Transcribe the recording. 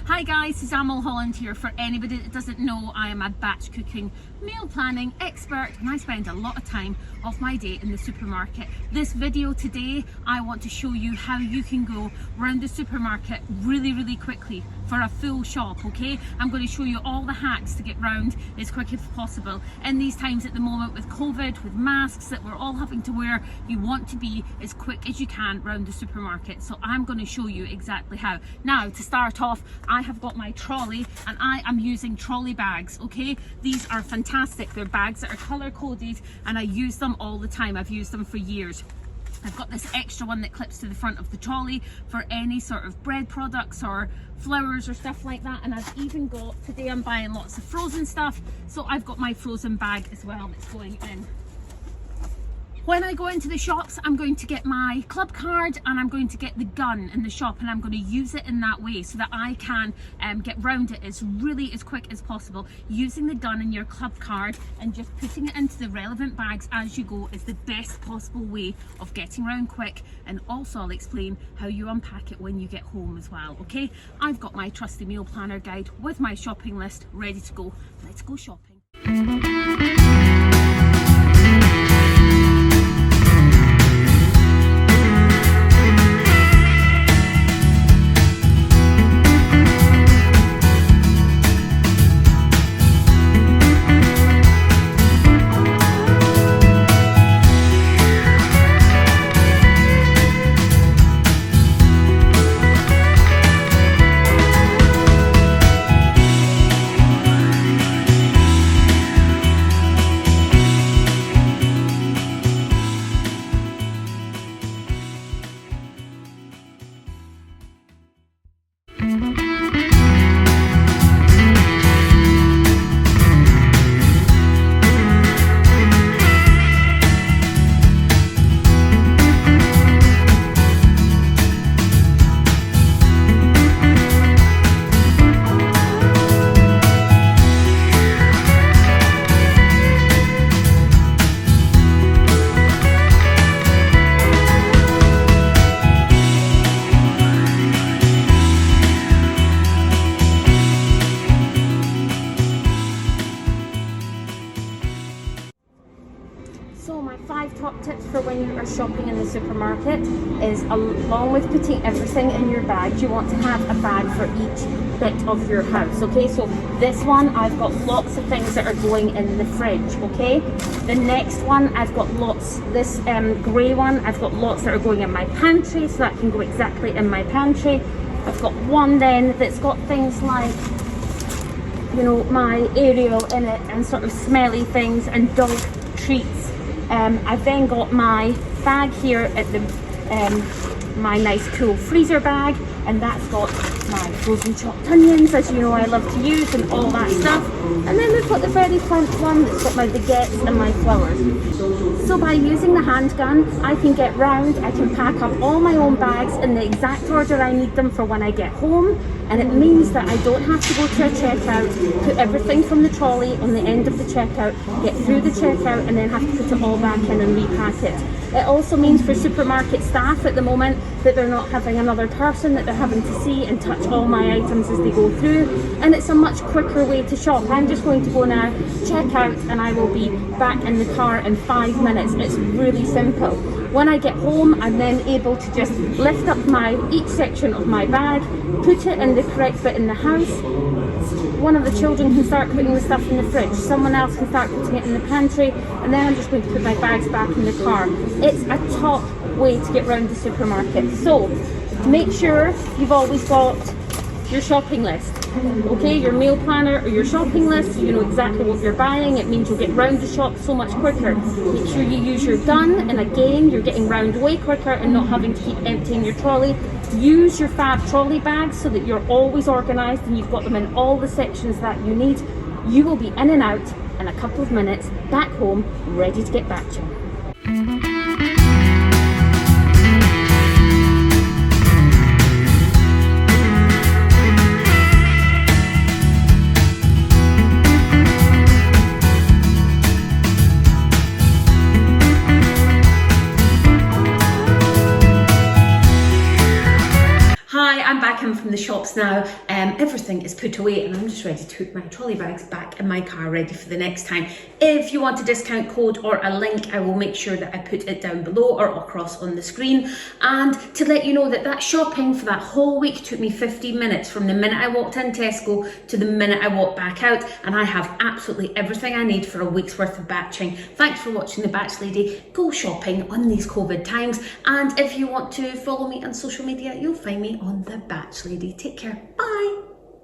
Hi guys, it's Amal Holland here. For anybody that doesn't know, I am a batch cooking, meal planning expert, and I spend a lot of time of my day in the supermarket. This video today, I want to show you how you can go around the supermarket really quickly for a full shop, okay? I'm going to show you all the hacks to get round as quick as possible. In these times at the moment with COVID, with masks that we're all having to wear, you want to be as quick as you can round the supermarket. So I'm going to show you exactly how. Now, to start off, I have got my trolley and I am using trolley bags, okay? These are fantastic. They're bags that are color coded and I use them all the time. I've used them for years. I've got this extra one that clips to the front of the trolley for any sort of bread products or flowers or stuff like that. And I've even got, today I'm buying lots of frozen stuff, so I've got my frozen bag as well that's going in. When I go into the shops, I'm going to get my club card and I'm going to get the gun in the shop, and I'm going to use it in that way so that I can get round it as quick as possible. Using the gun and your club card and just putting it into the relevant bags as you go is the best possible way of getting round quick, and also I'll explain how you unpack it when you get home as well, okay? I've got my trusty meal planner guide with my shopping list ready to go. Let's go shopping. So my 5 top tips for when you are shopping in the supermarket is, along with putting everything in your bag, you want to have a bag for each bit of your house, okay? So this one, I've got lots of things that are going in the fridge, okay? The next one, I've got lots, this grey one, I've got lots that are going in my pantry, so that can go exactly in my pantry. I've got one then that's got things like, you know, my Ariel in it and sort of smelly things and dog treats. I've then got my bag here at the my nice cool freezer bag, and that's got my frozen chopped onions, as you know I love to use, and all that stuff. And then we've got the very front one that's got my baguettes and my flowers. So by using the handgun, I can get round, I can pack up all my own bags in the exact order I need them for when I get home, and it means that I don't have to go to a checkout, put everything from the trolley on the end of the checkout, get through the checkout, and then have to put it all back in and repack it. It also means for supermarket staff at the moment that they're not having another person that they're having to see and touch all my items as they go through, and it's a much quicker way to shop. I'm just going to go now, check out, and I will be back in the car in 5 minutes. It's really simple. When I get home, I'm then able to just lift up each section of my bag, put it in the correct bit in the house. One of the children can start putting the stuff in the fridge, someone else can start putting it in the pantry, and then I'm just going to put my bags back in the car. It's a top way to get around the supermarket. So make sure you've always got your shopping list, okay? Your meal planner or your shopping list, you know exactly what you're buying. It means you'll get round the shop so much quicker. Make sure you use your gun, and again, you're getting round way quicker and not having to keep emptying your trolley. Use your fab trolley bags so that you're always organised and you've got them in all the sections that you need. You will be in and out in a couple of minutes, back home, ready to get back to you. shops now. Everything is put away and I'm just ready to put my trolley bags back in my car, ready for the next time. If you want a discount code or a link, I will make sure that I put it down below or across on the screen. And to let you know that that shopping for that whole week took me 15 minutes from the minute I walked in Tesco to the minute I walked back out, and I have absolutely everything I need for a week's worth of batching. Thanks for watching The Batch Lady. Go shopping on these COVID times, and if you want to follow me on social media, you'll find me on The Batch Lady. Take care. Bye.